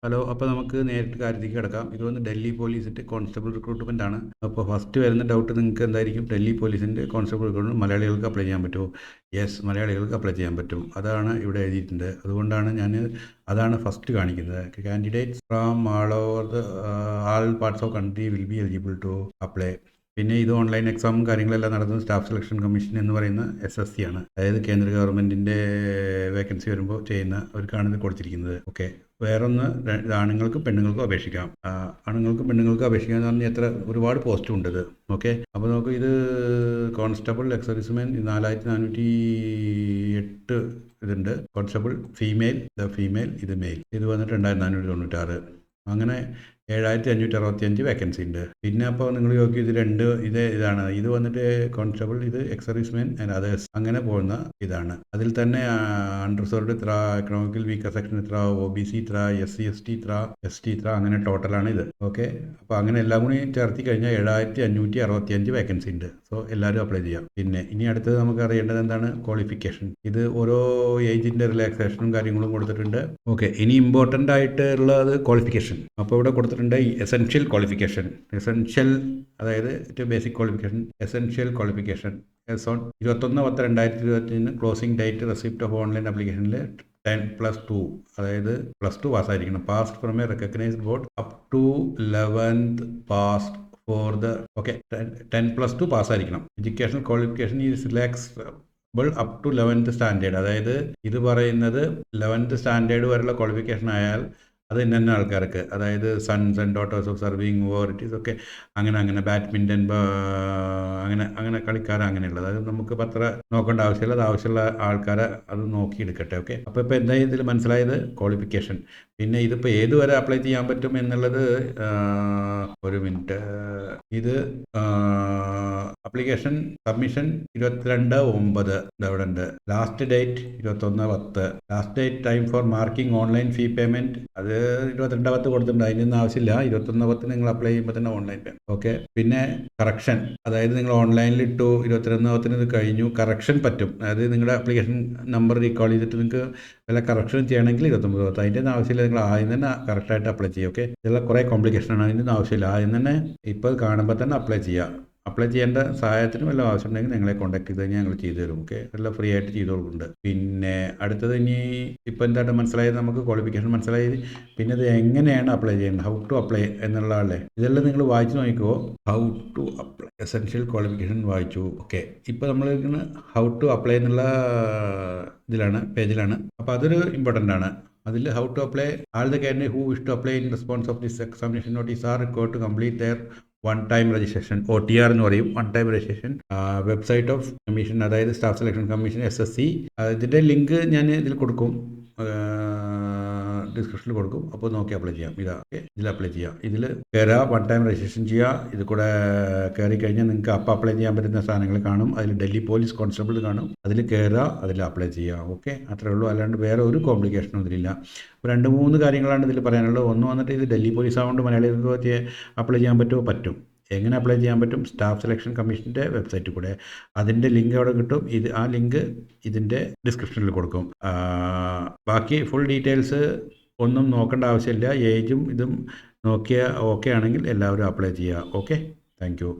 Hello. അപ്പോൾ നമുക്ക് നേരിട്ട് കാര്യത്തിലേക്ക് കിടക്കാം. ഇത് വന്ന് ഡൽഹി പോലീസിൻ്റെ കോൺസ്റ്റബിൾ റിക്രൂട്ട്മെൻ്റ് ആണ്. അപ്പോൾ ഫസ്റ്റ് വരുന്ന ഡൗട്ട് നിങ്ങൾക്ക് എന്തായിരിക്കും? ഡൽഹി പോലീസിൻ്റെ കോൺസ്റ്റബിൾ റിക്രൂട്ട്മെൻറ്റ് മലയാളികൾക്ക് അപ്ലൈ ചെയ്യാൻ പറ്റുമോ? യെസ്, മലയാളികൾക്ക് അപ്ലൈ ചെയ്യാൻ പറ്റും. അതാണ് ഇവിടെ എഴുതിയിട്ടുണ്ട്. അതുകൊണ്ടാണ് അതാണ് ഫസ്റ്റ് കാണിക്കുന്നത്. Candidates from all parts of country will be eligible to apply. പിന്നെ ഇത് ഓൺലൈൻ എക്സാമും കാര്യങ്ങളെല്ലാം നടത്തുന്നത് സ്റ്റാഫ് സെലക്ഷൻ കമ്മീഷൻ എന്ന് പറയുന്ന SSC ആണ്. അതായത് കേന്ദ്ര ഗവൺമെൻറ്റിൻ്റെ വേക്കൻസി വരുമ്പോൾ ചെയ്യുന്ന അവർക്കാണ് ഇത് കൊടുത്തിരിക്കുന്നത്. ഓക്കെ. വേറൊന്ന്, ആണുങ്ങൾക്കും പെണ്ണുങ്ങൾക്കും അപേക്ഷിക്കാം. ആണുങ്ങൾക്കും പെണ്ണുങ്ങൾക്കും അപേക്ഷിക്കാം എന്ന് പറഞ്ഞാൽ ഒരുപാട് പോസ്റ്റും ഉണ്ട് ഇത്. ഓക്കെ. അപ്പോൾ നമുക്ക് ഇത് കോൺസ്റ്റബിൾ എക്സർവീസ്മാൻ 4408 ഇതുണ്ട്. കോൺസ്റ്റബിൾ ഫീമെയിൽ, ഇത് മെയിൽ. ഇത് വന്നിട്ട് 2496. അങ്ങനെ 7565 വേക്കൻസി ഉണ്ട്. പിന്നെ അപ്പോൾ നിങ്ങൾ ചോദിക്കും ഇതാണ്. ഇത് വന്നിട്ട് കോൺസ്റ്റബിൾ, ഇത് എക്സർവീസ്മെൻ ആൻഡ് അതേഴ്സ്, അങ്ങനെ പോകുന്ന ഇതാണ്. അതിൽ തന്നെ അൺറിസർവ്ഡ് ഇത്ര, എക്കണോമിക്കൽ വീക്കർ സെക്ഷൻ ഇത്ര, OBC ഇത്ര, SC ST ഇത്ര, ST ഇത്ര, അങ്ങനെ ടോട്ടലാണ് ഇത്. ഓക്കെ. അപ്പോൾ അങ്ങനെ എല്ലാം കൂടി ചേർത്തി കഴിഞ്ഞാൽ 7565 വേക്കൻസി ഉണ്ട്. സോ എല്ലാവരും അപ്ലൈ ചെയ്യാം. പിന്നെ ഇനി അടുത്തത് നമുക്ക് അറിയേണ്ടത് എന്താണ്? ക്വാളിഫിക്കേഷൻ. ഇത് ഓരോ ഏജിൻ്റെ റിലാക്സേഷനും കാര്യങ്ങളും കൊടുത്തിട്ടുണ്ട്. ഓക്കെ. ഇനി ഇമ്പോർട്ടൻ്റ് ആയിട്ടുള്ളത് ക്വാളിഫിക്കേഷൻ. അപ്പോൾ ഇവിടെ കൊടുത്തിട്ടുണ്ട് എസെൻഷ്യൽ ക്വാളിഫിക്കേഷൻ. അതായത് ഏറ്റവും basic qualification, essential qualification. On 21/10/2021 closing date receipt of online ആപ്ലിക്കേഷനിൽ 10+2, അതായത് +2 പാസ്സായിരിക്കണം. Passed from a recognised board up to 11th passed for the 10+2 പാസ്സായിരിക്കണം. Educational qualification is relaxable up to 11th standard. അതായത് ഇത് പറയുന്നത് 11th standard വരെയുള്ള qualification ആയാൽ അത് ഇന്ന ആൾക്കാർക്ക്, അതായത് sons and daughters of serving authorities ഒക്കെ അങ്ങനെ ബാഡ്മിൻ്റൺ, അങ്ങനെ കളിക്കാർ, അങ്ങനെയുള്ളത്. അത് നമുക്ക് പത്ര നോക്കേണ്ട ആവശ്യമില്ല. അത് ആവശ്യമുള്ള ആൾക്കാരെ അത് നോക്കിയെടുക്കട്ടെ. ഓക്കെ. അപ്പോൾ എന്താ ഇതിൽ മനസ്സിലായത്? ക്വാളിഫിക്കേഷൻ. പിന്നെ ഇതിപ്പോൾ ഏതുവരെ അപ്ലൈ ചെയ്യാൻ പറ്റും എന്നുള്ളത്, ഒരു മിനിറ്റ്. ഇത് അപ്ലിക്കേഷൻ സബ്മിഷൻ 22/9 ഇതവിടെ ഉണ്ട്. Last date 21/10. Last date time for marking online fee payment, അത് 22/10 കൊടുത്തിട്ടുണ്ട്. അതിനൊന്നും ആവശ്യമില്ല. 21/10 നിങ്ങൾ അപ്ലൈ ചെയ്യുമ്പോൾ തന്നെ ഓൺലൈൻ പേ. ഓക്കെ. പിന്നെ കറക്ഷൻ, അതായത് നിങ്ങൾ ഓൺലൈനിൽ ഇട്ടു, 21/10 ഇത് കഴിഞ്ഞു, കറക്ഷൻ പറ്റും. അതായത് നിങ്ങളുടെ അപ്ലിക്കേഷൻ നമ്പർ റീകോൾ ചെയ്തിട്ട് നിങ്ങൾക്ക് വല്ല കറക്ഷൻ ചെയ്യണമെങ്കിൽ 29/10. അതിൻ്റെ ഒന്നും ആവശ്യമില്ല. നിങ്ങൾ ആദ്യം തന്നെ കറക്റ്റായിട്ട് അപ്ലൈ ചെയ്യുക. ഓക്കെ. ഇതെല്ലാം കുറേ കോംപ്ലിക്കേഷനാണ്. അതിൻ്റെ ഒന്നും ആവശ്യമില്ല. ആദ്യം തന്നെ ഇപ്പോൾ കാണുമ്പോൾ തന്നെ അപ്ലൈ ചെയ്യുക. അപ്ലൈ ചെയ്യേണ്ട സഹായത്തിന് വല്ല ആവശ്യമുണ്ടെങ്കിൽ ഞങ്ങളെ കോൺടാക്ട് ചെയ്ത് കഴിഞ്ഞാൽ ഞങ്ങൾ ചെയ്തു തരും. ഓക്കെ. എല്ലാം ഫ്രീ ആയിട്ട് ചെയ്തു കൊടുക്കുന്നുണ്ട്. പിന്നെ അടുത്തത്, ഇനി ഇപ്പോൾ എന്താണ് മനസ്സിലായത്? നമുക്ക് ക്വാളിഫിക്കേഷൻ മനസ്സിലായി. പിന്നെ ഇത് എങ്ങനെയാണ് അപ്ലൈ ചെയ്യുന്നത്, ഹൗ ടു അപ്ലൈ എന്നുള്ളതല്ലേ. ഇതെല്ലാം നിങ്ങൾ വായിച്ച് നോക്കിക്കോ. How to apply, essential qualification വായിച്ചു. ഓക്കെ. ഇപ്പോൾ നമ്മൾ ഹൗ ടു അപ്ലൈ എന്നുള്ള പേജിലാണ്. അപ്പോൾ അതൊരു ഇമ്പോർട്ടൻ്റ് ആണ്. അതിൽ how to apply, all the candidate who wish to apply in response of this examination notice are required to complete their one time registration, OTR എന്ന് പറയും. One time registration. Website of commission, അതായത് staff selection commission, SSC. ഇതിൻ്റെ link ഞാൻ ഇതിൽ കൊടുക്കും, ഡിസ്ക്രിപ്ഷനിൽ കൊടുക്കും. അപ്പോൾ നോക്കി അപ്ലൈ ചെയ്യാം. ഇതിൽ അപ്ലൈ ചെയ്യാം. ഇതിൽ കയറുക, വൺ ടൈം രജിസ്ട്രേഷൻ ചെയ്യുക. ഇത് കൂടെ കയറി കഴിഞ്ഞാൽ നിങ്ങൾക്ക് അപ്പോൾ അപ്ലൈ ചെയ്യാൻ പറ്റുന്ന സാധനങ്ങൾ കാണും. അതിൽ ഡൽഹി പോലീസ് കോൺസ്റ്റബിൾ കാണും. അതിൽ കയറുക, അതിൽ അപ്ലൈ ചെയ്യുക. ഓക്കെ. അത്രേ ഉള്ളൂ. അല്ലാണ്ട് വേറെ ഒരു കോംപ്ലിക്കേഷനും ഇതിലില്ല. 2-3 കാര്യങ്ങളാണ് ഇതിൽ പറയാനുള്ളത്. ഒന്ന് വന്നിട്ട് ഇത് ഡൽഹി പോലീസ് ആയതുകൊണ്ട് മലയാളികൾക്ക് അപ്ലൈ ചെയ്യാൻ പറ്റുമോ? പറ്റും. എങ്ങനെ അപ്ലൈ ചെയ്യാൻ പറ്റും? സ്റ്റാഫ് സെലക്ഷൻ കമ്മീഷൻ്റെ വെബ്സൈറ്റിൽ കൂടെ. അതിൻ്റെ ലിങ്ക് അവിടെ കിട്ടും. ആ ലിങ്ക് ഇതിൻ്റെ ഡിസ്ക്രിപ്ഷനിൽ കൊടുക്കും. ബാക്കി ഫുൾ ഡീറ്റെയിൽസ് ഒന്നും നോക്കേണ്ട ആവശ്യമില്ല. ഏജും ഇതും നോക്കിയാൽ ഓക്കെ ആണെങ്കിൽ എല്ലാവരും അപ്ലൈ ചെയ്യുക. ഓക്കെ. Thank you.